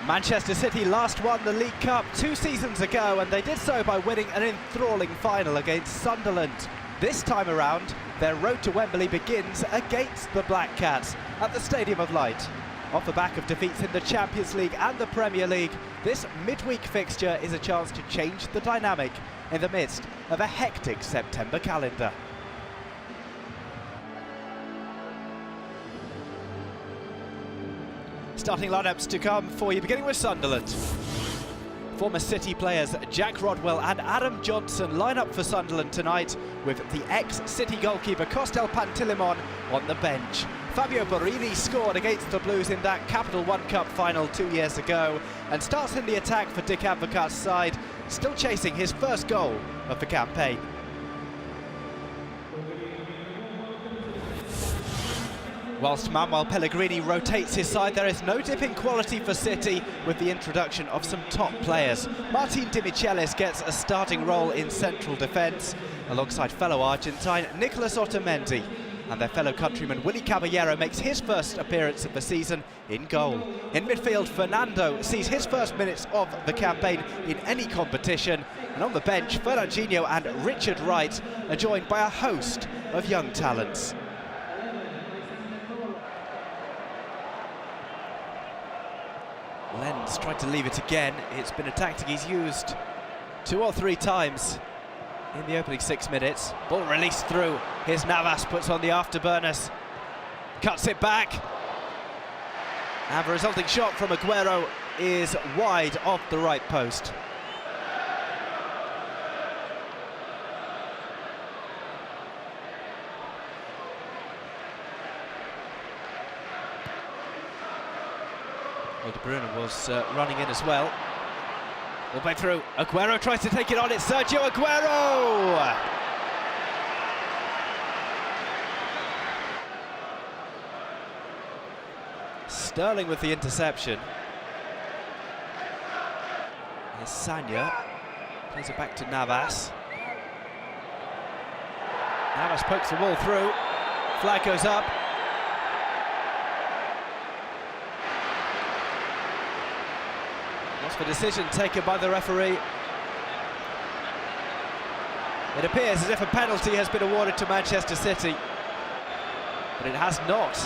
Manchester City last won the League Cup 2 seasons ago, and they did so by winning an enthralling final against Sunderland. This time around, their road to Wembley begins against the Black Cats at the Stadium of Light. Off the back of defeats in the Champions League and the Premier League, this midweek fixture is a chance to change the dynamic in the midst of a hectic September calendar. Starting lineups to come for you, beginning with Sunderland. Former City players Jack Rodwell and Adam Johnson line up for Sunderland tonight, with the ex-City goalkeeper Kostel Pantilimon on the bench. Fabio Borini scored against the Blues in that Capital One Cup final 2 years ago and starts in the attack for Dick Advocaat's side, still chasing his first goal of the campaign. Whilst Manuel Pellegrini rotates his side, there is no dip in quality for City with the introduction of some top players. Martin Demichelis gets a starting role in central defence, alongside fellow Argentine Nicolas Otamendi. And their fellow countryman Willy Caballero makes his first appearance of the season in goal. In midfield, Fernando sees his first minutes of the campaign in any competition. And on the bench, Fernandinho and Richard Wright are joined by a host of young talents. Lenz tried to leave it again. It's been a tactic he's used 2 or 3 times in the opening 6 minutes. Ball released through. Here's Navas, puts on the afterburners, cuts it back. And the resulting shot from Aguero is wide off the right post. Well, De Bruyne was running in as well. All back through. Aguero tries to take it on. It's Sergio Aguero! Sterling with the interception. Here's Sagna. Plays it back to Navas. Navas pokes the ball through. Flag goes up. What's the decision taken by the referee? It appears as if a penalty has been awarded to Manchester City, but it has not.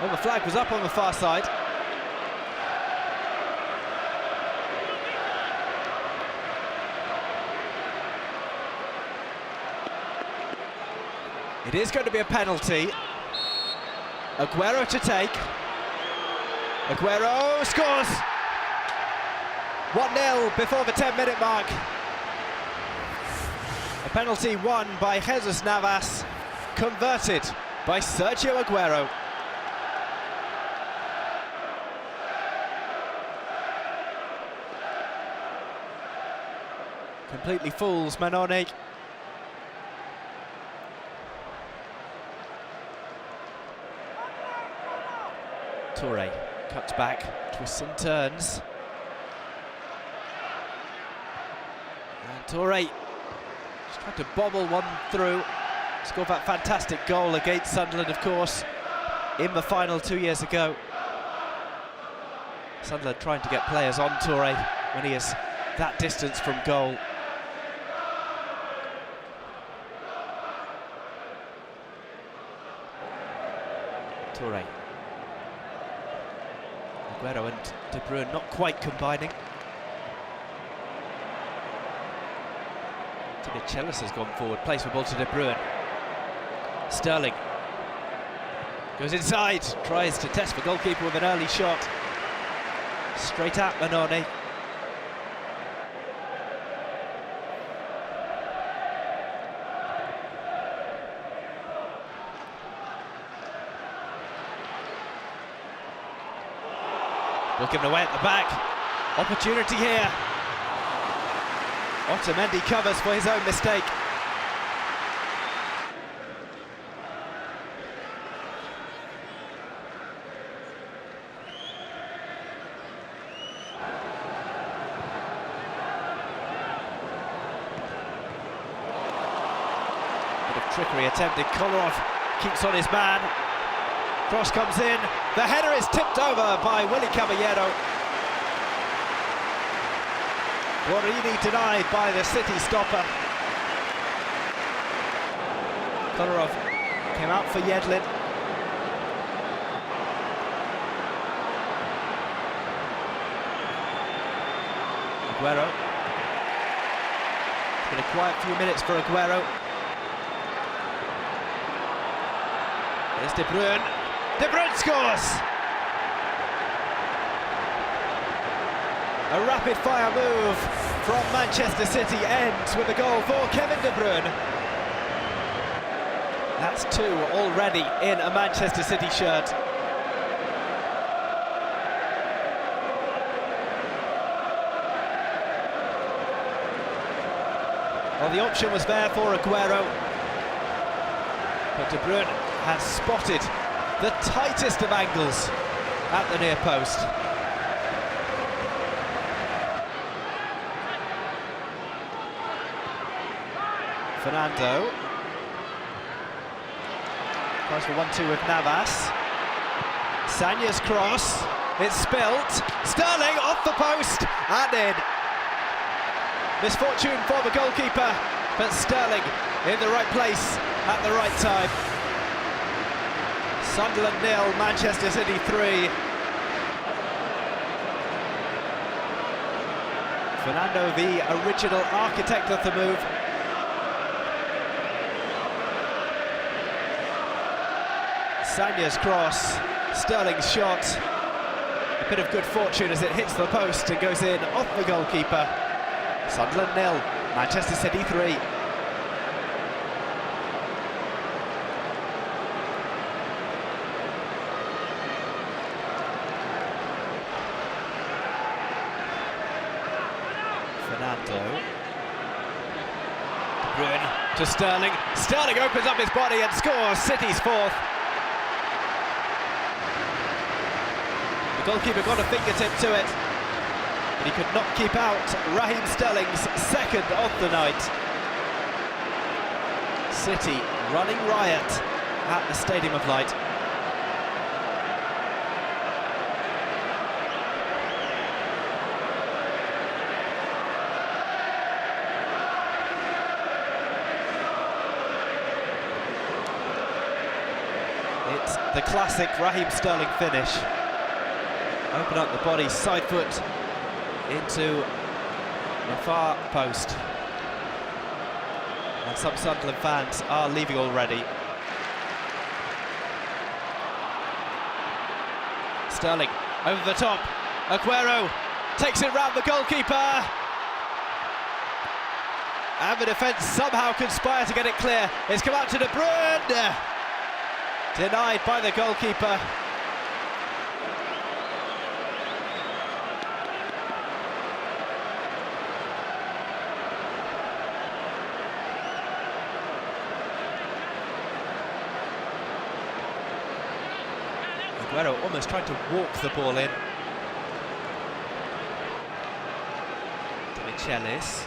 Well, the flag was up on the far side. It is going to be a penalty. Aguero to take. Aguero scores! 1-0 before the 10-minute mark. A penalty won by Jesus Navas, converted by Sergio Aguero. Completely fools Manone. Toure cuts back, twists and turns. And Toure just tried to bobble one through. Scored that fantastic goal against Sunderland, of course, in the final 2 years ago. Sunderland trying to get players on Toure when he is that distance from goal. Toure. Aguero and De Bruyne not quite combining. Demichelis has gone forward, plays the ball to De Bruyne. Sterling goes inside, tries to test the goalkeeper with an early shot. Straight at Manone. Ball given away at the back. Opportunity here. Otamendi covers for his own mistake. Bit of trickery attempted. Kolarov keeps on his man. Cross comes in. The header is tipped over by Willy Caballero. Borini denied by the City stopper. Kolarov came out for Yedlin. Aguero. It's been a quiet few minutes for Aguero. Here's De Bruyne. De Bruyne scores! A rapid-fire move from Manchester City ends with a goal for Kevin De Bruyne. That's 2 already in a Manchester City shirt. Well, the option was there for Aguero, but De Bruyne has spotted the tightest of angles at the near post. Fernando. Tries for 1-2 with Navas. Sanya's cross. It's spilt. Sterling off the post and in. Misfortune for the goalkeeper, but Sterling in the right place at the right time. Sunderland 0, Manchester City 3. Fernando, the original architect of the move. Sanya's cross, Sterling's shot. A bit of good fortune as it hits the post and goes in off the goalkeeper. Sunderland 0, Manchester City 3. Fernando. De Bruyne to Sterling. Sterling opens up his body and scores City's 4th. The goalkeeper got a fingertip to it, but he could not keep out Raheem Sterling's 2nd of the night. City running riot at the Stadium of Light. It's the classic Raheem Sterling finish. Open up the body, side foot into the far post. And some Sunderland fans are leaving already. Sterling over the top. Aguero takes it round the goalkeeper. And the defence somehow conspire to get it clear. It's come out to De Bruyne. Denied by the goalkeeper. Aguero almost tried to walk the ball in. Demichelis.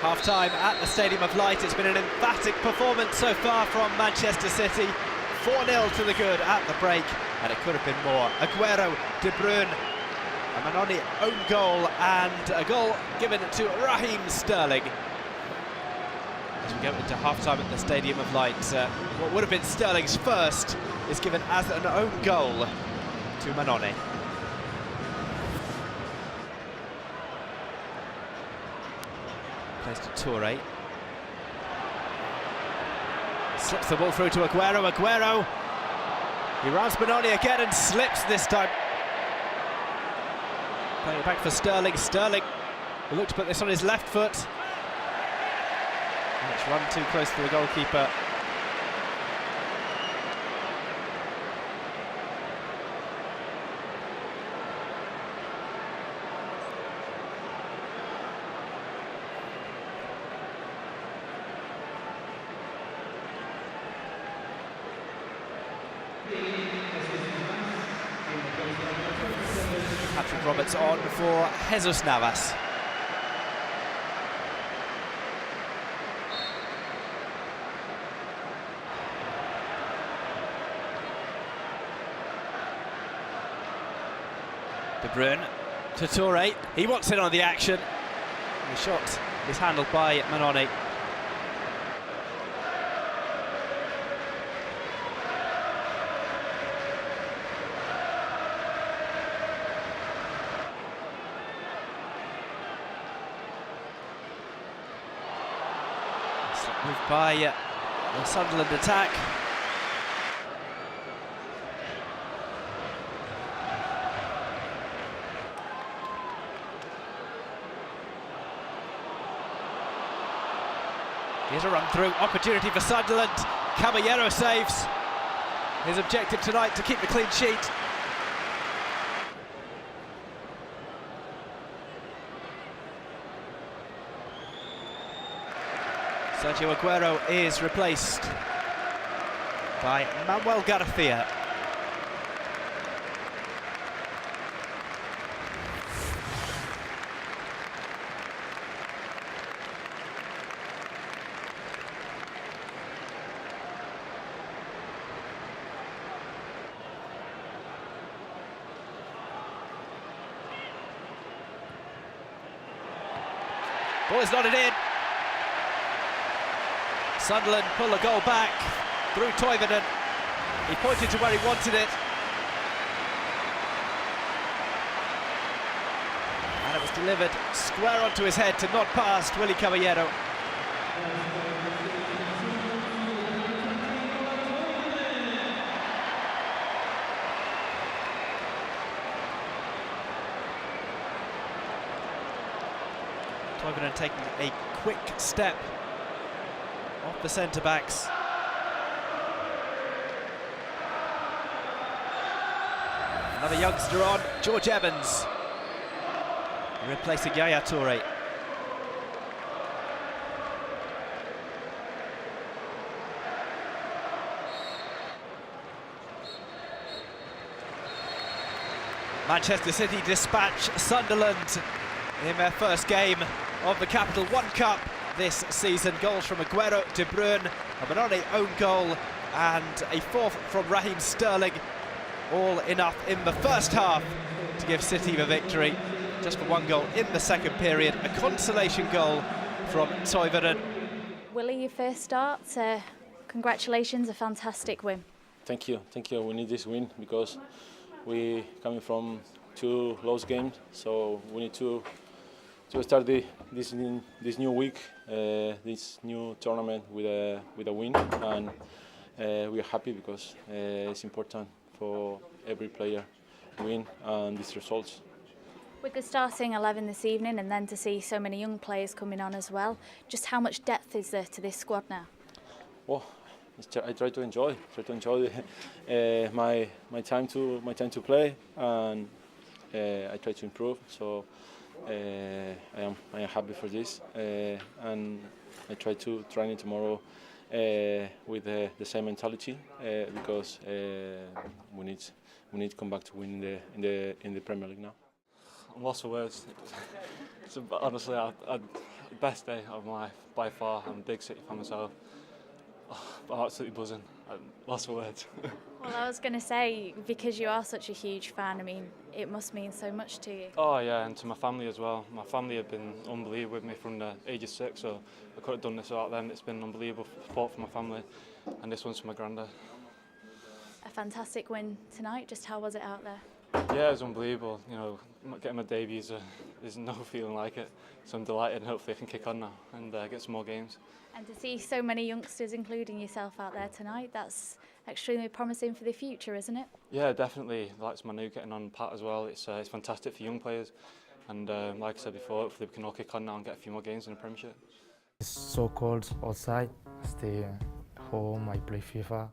Half-time at the Stadium of Light. It's been an emphatic performance so far from Manchester City. 4-0 to the good at the break, and it could have been more. Aguero, De Bruyne, a Mannone own goal, and a goal given to Raheem Sterling. As we go into half-time at the Stadium of Light, what would have been Sterling's first is given as an own goal to Mannone. Plays to Toure. Slips the ball through to Aguero. Aguero. He rounds Mannone again and slips this time. Playing it back for Sterling. Sterling will look to put this on his left foot. And it's run too close to the goalkeeper. Patrick Roberts on for Jesus Navas. De Bruyne to Toure. He wants in on the action. The shot is handled by Mannone. Moved by the Sunderland attack. Here's a run through, opportunity for Sunderland. Caballero saves his objective tonight to keep the clean sheet. Sergio Aguero is replaced by Manuel Garcia. Ball is nodded in. Sunderland pull the goal back through Toivonen. He pointed to where he wanted it. And it was delivered square onto his head to not past Willy Caballero. Toivonen taking a quick step off the centre-backs. Another youngster on, George Evans, replacing Yaya Toure. Manchester City dispatch Sunderland in their first game of the Capital One Cup this season. Goals from Aguero, De Bruyne, a Mannone own goal and a fourth from Raheem Sterling. All enough in the first half to give City the victory. Just for one goal in the second period. A consolation goal from Toivonen. Willy, your first start. Congratulations, a fantastic win. Thank you. We need this win because we coming from 2 lost games, so we need to start this new week, this new tournament with a win, and we are happy because it's important for every player win and these results. With the starting 11 this evening and then to see so many young players coming on as well, just how much depth is there to this squad now? Well, I try to enjoy my time to play, and I try to improve. So I am happy for this, and I try to train it tomorrow with the same mentality because we need to come back to win in the Premier League now. I'm lost for words. It's honestly the best day of my life by far. I'm a big City fan myself. I'm absolutely buzzing. I'm lost for words. Well, I was going to say, because you are such a huge fan, I mean, it must mean so much to you. Oh yeah, and to my family as well. My family have been unbelievable with me from the age of 6, so I could have done this without them. It's been unbelievable support for my family, and this one's for my granddad. A fantastic win tonight. Just how was it out there? Yeah, it was unbelievable. You know, getting my debut there's no feeling like it. So I'm delighted, and hopefully I can kick on now and get some more games. And to see so many youngsters, including yourself, out there tonight, that's extremely promising for the future, isn't it? Yeah, definitely. Like Manu getting on Pat as well. It's fantastic for young players, and like I said before, hopefully we can all kick on now and get a few more games in the Premiership. It's so cold outside. I stay home. I play FIFA.